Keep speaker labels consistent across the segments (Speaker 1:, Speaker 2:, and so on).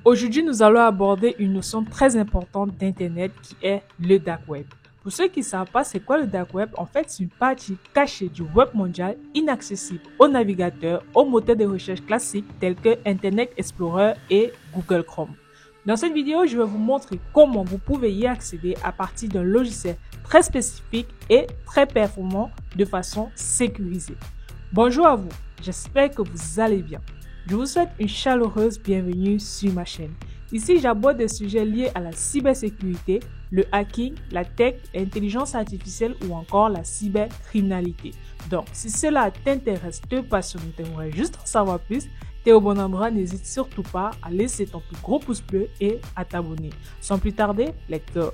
Speaker 1: Aujourd'hui, nous allons aborder une notion très importante d'Internet qui est le Dark Web. Pour ceux qui ne savent pas c'est quoi le Dark Web, en fait, c'est une partie cachée du web mondial inaccessible aux navigateurs, aux moteurs de recherche classiques tels que Internet Explorer et Google Chrome. Dans cette vidéo, je vais vous montrer comment vous pouvez y accéder à partir d'un logiciel très spécifique et très performant de façon sécurisée. Bonjour à vous, j'espère que vous allez bien. Je vous souhaite une chaleureuse bienvenue sur ma chaîne. Ici, j'aborde des sujets liés à la cybersécurité, le hacking, la tech, l'intelligence artificielle ou encore la cybercriminalité. Donc, si cela t'intéresse, te passionne, t'aimerais juste en savoir plus, t'es au bon endroit, n'hésite surtout pas à laisser ton plus gros pouce bleu et à t'abonner. Sans plus tarder, let's go!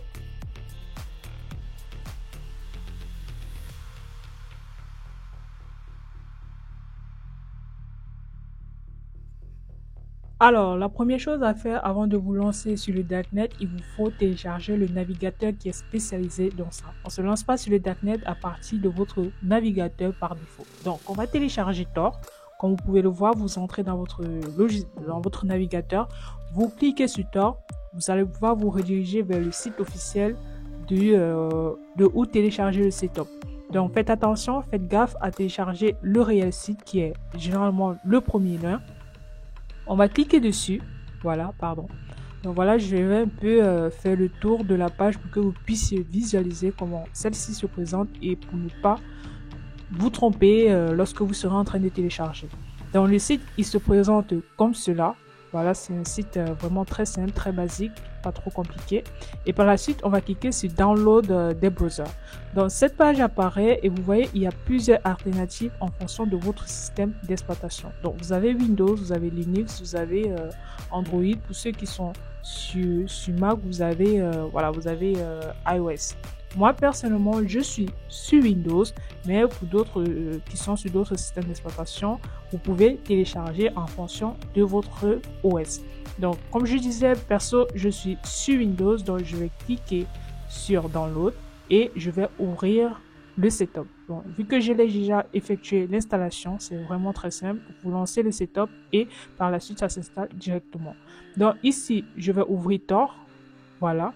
Speaker 1: Alors, la première chose à faire avant de vous lancer sur le Darknet, il vous faut télécharger le navigateur qui est spécialisé dans ça. On ne se lance pas sur le Darknet à partir de votre navigateur par défaut. Donc, on va télécharger Tor. Comme vous pouvez le voir, vous entrez dans votre navigateur, vous cliquez sur Tor, vous allez pouvoir vous rediriger vers le site officiel de où télécharger le setup. Donc, faites attention, faites gaffe à télécharger le réel site qui est généralement le premier lien. On va cliquer dessus, voilà, pardon. Donc voilà, je vais un peu faire le tour de la page pour que vous puissiez visualiser comment celle-ci se présente et pour ne pas vous tromper lorsque vous serez en train de télécharger. Dans le site, il se présente comme cela. Voilà, c'est un site vraiment très simple, très basique, pas trop compliqué. Et par la suite, on va cliquer sur Download des browsers. Donc, cette page apparaît et vous voyez, il y a plusieurs alternatives en fonction de votre système d'exploitation. Donc, vous avez Windows, vous avez Linux, vous avez Android. Pour ceux qui sont sur Mac, vous avez, iOS. Moi, personnellement, je suis sur Windows, mais pour d'autres qui sont sur d'autres systèmes d'exploitation, vous pouvez télécharger en fonction de votre OS. Donc, comme je disais, perso, je suis sur Windows, donc je vais cliquer sur Download et je vais ouvrir le setup. Bon, vu que je l'ai déjà effectué l'installation, c'est vraiment très simple. Vous lancez le setup et par la suite, ça s'installe directement. Donc, ici, je vais ouvrir Tor. Voilà.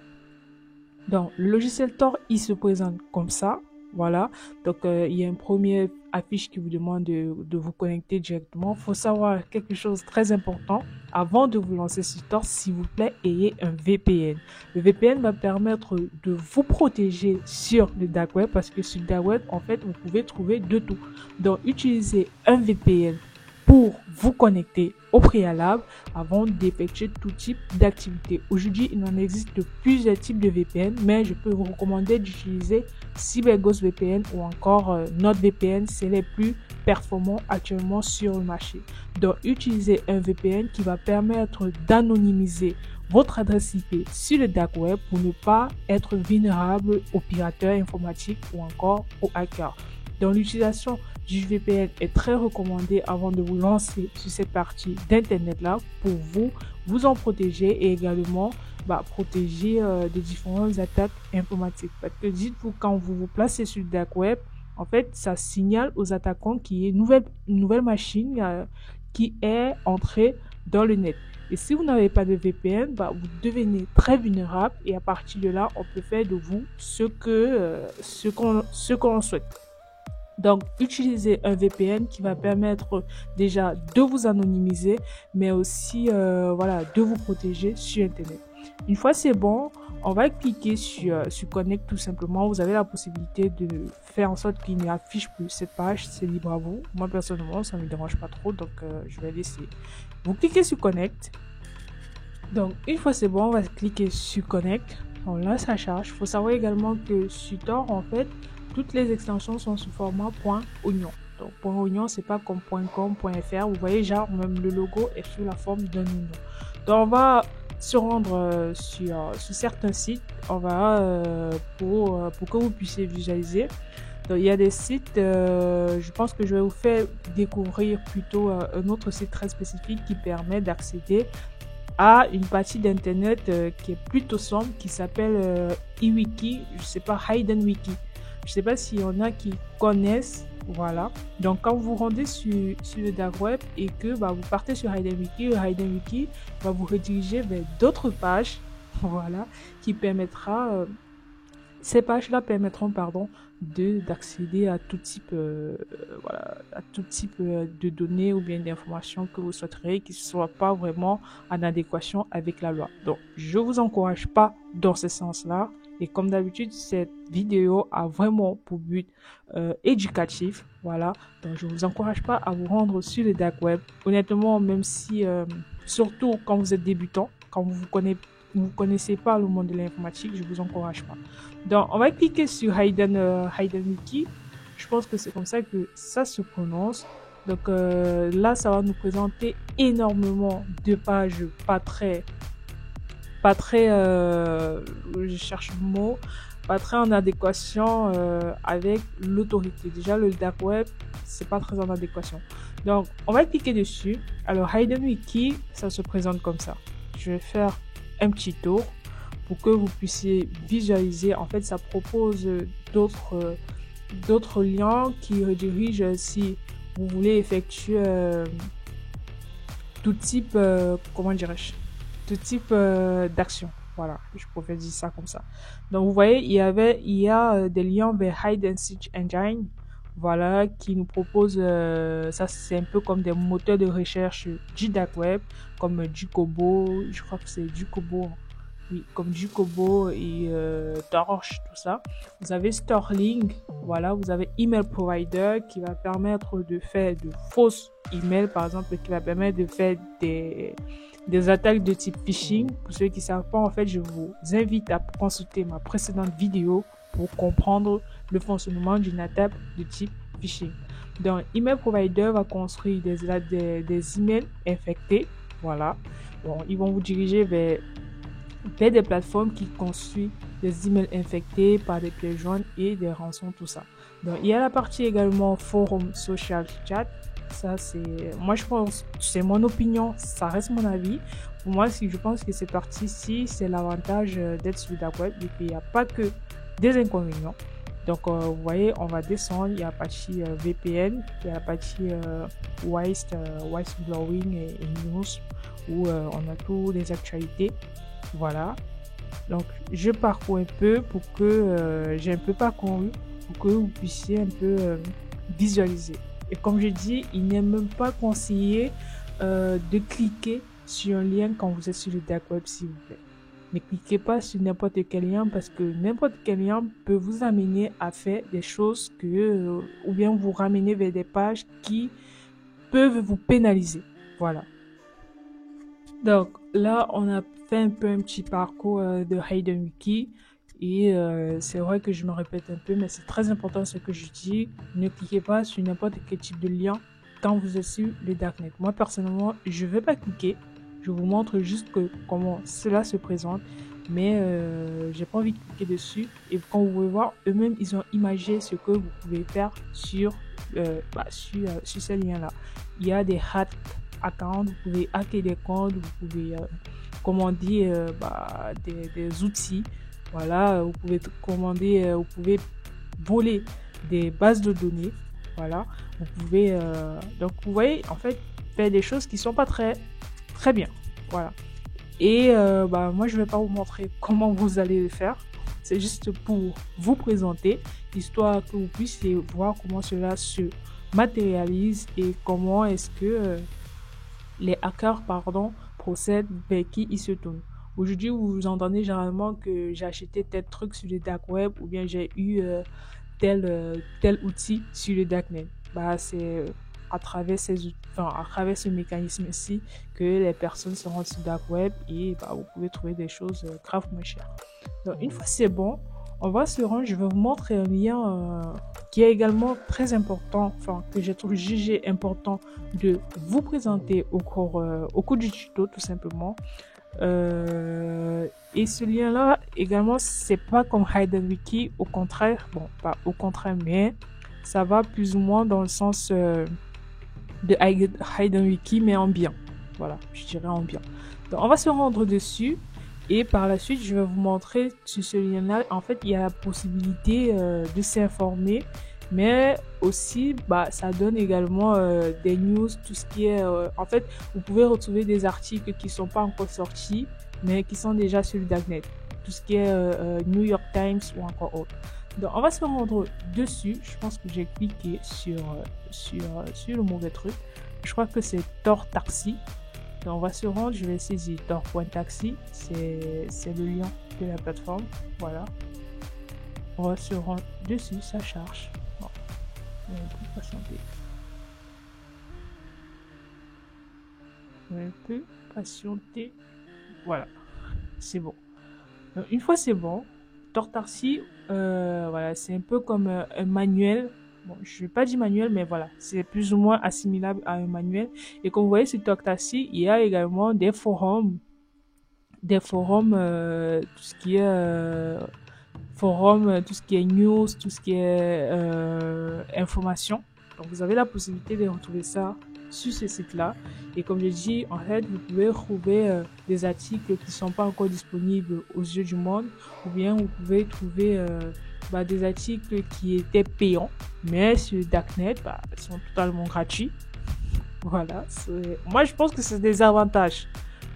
Speaker 1: Donc, le logiciel Tor, il se présente comme ça. Voilà. Donc, il y a une première affiche qui vous demande de vous connecter directement. Il faut savoir quelque chose de très important. Avant de vous lancer sur Tor, s'il vous plaît, ayez un VPN. Le VPN va permettre de vous protéger sur le Dark Web parce que sur le Dark Web, en fait, vous pouvez trouver de tout. Donc, utilisez un VPN pour vous connecter au préalable avant d'effectuer tout type d'activité. Aujourd'hui, il en existe plusieurs types de VPN, mais je peux vous recommander d'utiliser CyberGhost VPN ou encore NordVPN. C'est les plus performants actuellement sur le marché. Donc, utilisez un VPN qui va permettre d'anonymiser votre adresse IP sur le Dark Web pour ne pas être vulnérable aux pirateurs informatiques ou encore aux hackers. Donc, l'utilisation du VPN est très recommandée avant de vous lancer sur cette partie d'Internet là pour vous en protéger et également protéger des différentes attaques informatiques. Parce que dites-vous, quand vous vous placez sur le Dark Web, en fait, ça signale aux attaquants qu'il y a une nouvelle machine qui est entrée dans le net. Et si vous n'avez pas de VPN, vous devenez très vulnérable et à partir de là, on peut faire de vous ce qu'on souhaite. Donc, utilisez un VPN qui va permettre déjà de vous anonymiser, mais aussi de vous protéger sur Internet. Une fois c'est bon, on va cliquer sur Connect tout simplement. Vous avez la possibilité de faire en sorte qu'il n'y affiche plus cette page. C'est libre à vous. Moi, personnellement, ça ne me dérange pas trop, donc je vais laisser. Vous cliquez sur Connect. Donc, une fois c'est bon, on va cliquer sur Connect. On lance sa charge. Il faut savoir également que sur Tor, en fait, toutes les extensions sont sous format .oignon. Donc, .oignon, c'est pas comme .com, .fr. Vous voyez, genre, même le logo est sous la forme d'un oignon. Donc, on va se rendre sur certains sites. On va, pour que vous puissiez visualiser. Donc, il y a des sites, je pense que je vais vous faire découvrir plutôt un autre site très spécifique qui permet d'accéder à une partie d'internet qui est plutôt sombre, qui s'appelle eWiki, je sais pas, Hidden Wiki. Je ne sais pas s'il y en a qui connaissent. Voilà. Donc, quand vous vous rendez sur le dark web et que vous partez sur HidenWiki, le HidenWiki va vous rediriger vers d'autres pages, voilà, qui permettra, ces pages-là permettront, d'accéder à tout type, de données ou bien d'informations que vous souhaiterez, qui ne soient pas vraiment en adéquation avec la loi. Donc, je vous encourage pas dans ce sens-là. Et comme d'habitude, cette vidéo a vraiment pour but éducatif. Voilà. Donc, je vous encourage pas à vous rendre sur le dark web. Honnêtement, même si, surtout quand vous êtes débutant, quand vous connaissez pas le monde de l'informatique, je vous encourage pas. Donc, on va cliquer sur HidenWiki. Je pense que c'est comme ça que ça se prononce. Donc là, ça va nous présenter énormément de pages je cherche le mot, pas très en adéquation avec l'autorité. Déjà, le dark web, c'est pas très en adéquation. Donc, on va cliquer dessus. Alors, HidenWiki, ça se présente comme ça. Je vais faire un petit tour pour que vous puissiez visualiser. En fait, ça propose d'autres liens qui redirigent si vous voulez effectuer tout type, tout type d'action. Voilà, je pourrais dire ça comme ça. Donc, vous voyez, il y a des liens vers Hide Search Engine, voilà, qui nous propose, ça c'est un peu comme des moteurs de recherche du dark web, comme Jukobo, je crois que c'est Jukobo, oui, comme Jukobo et Torch, tout ça. Vous avez Sterling, voilà, vous avez Email Provider qui va permettre de faire de fausses emails, par exemple, qui va permettre de faire des attaques de type phishing. Pour ceux qui ne savent pas, en fait, je vous invite à consulter ma précédente vidéo pour comprendre le fonctionnement d'une attaque de type phishing. Donc, Email Provider va construire des emails infectés. Voilà. Bon, ils vont vous diriger vers des plateformes qui construisent des emails infectés par des pièges jaunes et des rançons, tout ça. Donc, il y a la partie également forum social chat. Ça, moi, je pense, c'est mon opinion, ça reste mon avis. Pour moi, je pense que cette partie-ci, c'est l'avantage d'être sur le dark web et qu'il n'y a pas que des inconvénients. Donc, vous voyez, on va descendre. Il y a la partie VPN, il y a la partie whistleblowing et news où on a toutes les actualités. Voilà. Donc, je parcours un peu pour que j'ai un peu parcouru pour que vous puissiez un peu visualiser. Et comme je dis, il n'est même pas conseillé de cliquer sur un lien quand vous êtes sur le dark web, s'il vous plaît. Ne cliquez pas sur n'importe quel lien parce que n'importe quel lien peut vous amener à faire des choses ou bien vous ramener vers des pages qui peuvent vous pénaliser. Voilà. Donc là, on a fait un petit parcours de HidenWiki. Et c'est vrai que je me répète un peu, mais c'est très important ce que je dis. Ne cliquez pas sur n'importe quel type de lien quand vous êtes sur le darknet. Moi, personnellement, je ne vais pas cliquer. Je vous montre juste comment cela se présente. Mais j'ai pas envie de cliquer dessus. Et quand vous pouvez voir, eux-mêmes, ils ont imagé ce que vous pouvez faire sur ces liens-là. Il y a des hack accounts, vous pouvez hacker des comptes, vous pouvez commander des outils. Voilà, vous pouvez commander, vous pouvez voler des bases de données. Voilà, vous pouvez donc vous voyez en fait faire des choses qui sont pas très bien. Voilà. Et moi je vais pas vous montrer comment vous allez le faire. C'est juste pour vous présenter, histoire que vous puissiez voir comment cela se matérialise et comment est-ce que les hackers procèdent, vers qui ils se tournent. Aujourd'hui, vous entendez généralement que j'ai acheté tel truc sur le dark web ou bien j'ai eu tel outil sur le darknet. C'est à travers ce mécanisme-ci que les personnes se rendent sur le dark web et vous pouvez trouver des choses gravement chères. Donc, une fois c'est bon, on va se rendre. Je vais vous montrer un lien qui est également très important, que j'ai jugé important de vous présenter au cours du tuto, tout simplement. Et ce lien-là également, c'est pas comme HidenWiki, au contraire, pas au contraire, mais ça va plus ou moins dans le sens de HidenWiki, mais en bien. Voilà, je dirais en bien. Donc, on va se rendre dessus Et par la suite, je vais vous montrer sur ce lien-là, en fait, il y a la possibilité de s'informer, mais aussi, ça donne également des news, tout ce qui est... en fait, vous pouvez retrouver des articles qui ne sont pas encore sortis, mais qui sont déjà sur le Darknet. Tout ce qui est New York Times ou encore autre. Donc, on va se rendre dessus. Je pense que j'ai cliqué sur le mauvais truc. Je crois que c'est Tor Taxi. Donc, on va se rendre. Je vais saisir Tor.taxi. C'est le lien de la plateforme. Voilà. On va se rendre dessus. Ça charge. Bon. On va patienter. On peut patienter. Voilà. C'est bon. Donc, une fois c'est bon, Tor Taxi, voilà, c'est un peu comme un manuel. Bon, je ne vais pas dire manuel, mais voilà, c'est plus ou moins assimilable à un manuel. Et comme vous voyez sur Tor Taxi, il y a également des forums, tout ce qui est tout ce qui est news, tout ce qui est information. Donc vous avez la possibilité de retrouver ça sur ce site-là. Et comme je dis, en fait, vous pouvez trouver des articles qui ne sont pas encore disponibles aux yeux du monde, ou bien vous pouvez trouver des articles qui étaient payants, mais sur Darknet, ils sont totalement gratuits. Voilà. Moi, je pense que c'est des avantages.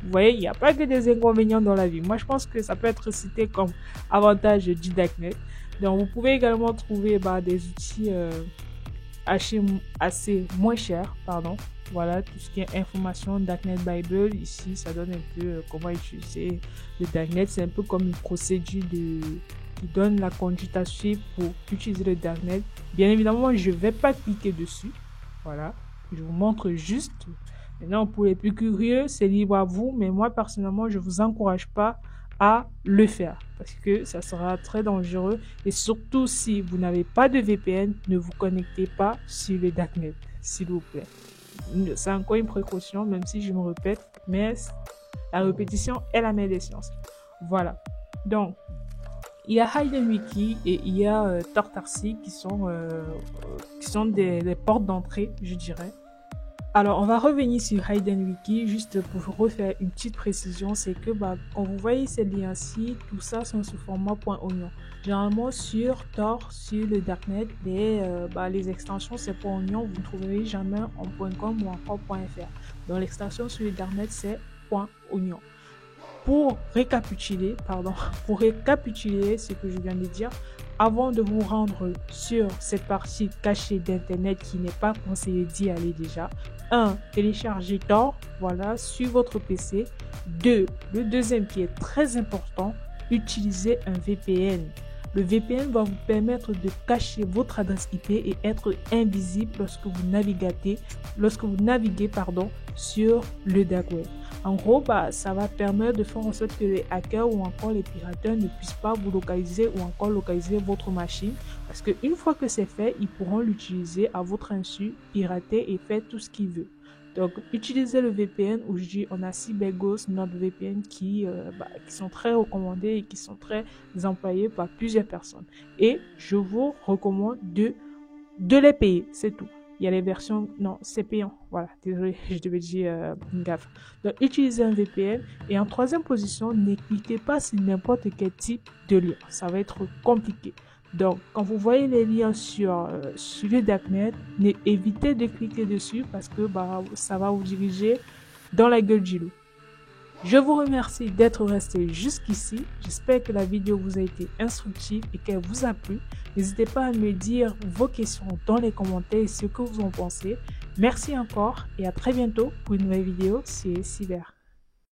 Speaker 1: Vous voyez, il n'y a pas que des inconvénients dans la vie. Moi, je pense que ça peut être cité comme avantage du Darknet. Donc, vous pouvez également trouver des outils assez moins chers, pardon. Voilà, tout ce qui est information Darknet Bible. Ici, ça donne un peu comment utiliser le Darknet. C'est un peu comme une procédure qui donne la conduite à suivre pour utiliser le Darknet. Bien évidemment, je ne vais pas cliquer dessus. Voilà, je vous montre juste. Maintenant, pour les plus curieux, c'est libre à vous, mais moi, personnellement, je ne vous encourage pas à le faire parce que ça sera très dangereux et surtout si vous n'avez pas de VPN, ne vous connectez pas sur le Darknet, s'il vous plaît. C'est encore une précaution, même si je me répète, mais la répétition est la mère des sciences. Voilà. Donc, il y a HidenWiki et il y a Tor Taxi qui sont des portes d'entrée, je dirais. Alors, on va revenir sur HidenWiki juste pour refaire une petite précision. C'est que quand vous voyez ces liens-ci, tout ça sont sous format .oignon. Généralement, sur Tor, sur le Darknet, les extensions, c'est .oignon. Vous ne trouverez jamais en .com ou encore .fr. Donc, l'extension sur le Darknet, c'est .oignon. Pour récapituler ce que je viens de dire, avant de vous rendre sur cette partie cachée d'internet qui n'est pas conseillé d'y aller déjà, 1. Téléchargez Tor, voilà, sur votre PC. 2. Le deuxième qui est très important, utilisez un VPN. Le VPN va vous permettre de cacher votre adresse IP et être invisible lorsque vous naviguez sur le Dark Web. En gros, ça va permettre de faire en sorte que les hackers ou encore les pirateurs ne puissent pas vous localiser ou encore localiser votre machine. Parce qu'une fois que c'est fait, ils pourront l'utiliser à votre insu, pirater et faire tout ce qu'ils veulent. Donc, utilisez le VPN. Aujourd'hui, on a CyberGhost, NordVPN qui sont très recommandés et qui sont très employés par plusieurs personnes. Et je vous recommande de les payer, c'est tout. Il y a les versions, non, c'est payant. Voilà, désolé, je devais dire une gaffe. Donc, utilisez un VPN. Et en troisième position, ne cliquez pas sur n'importe quel type de lien. Ça va être compliqué. Donc, quand vous voyez les liens sur le Darknet, évitez de cliquer dessus parce que ça va vous diriger dans la gueule du loup. Je vous remercie d'être resté jusqu'ici. J'espère que la vidéo vous a été instructive et qu'elle vous a plu. N'hésitez pas à me dire vos questions dans les commentaires et ce que vous en pensez. Merci encore et à très bientôt pour une nouvelle vidéo sur Cyber.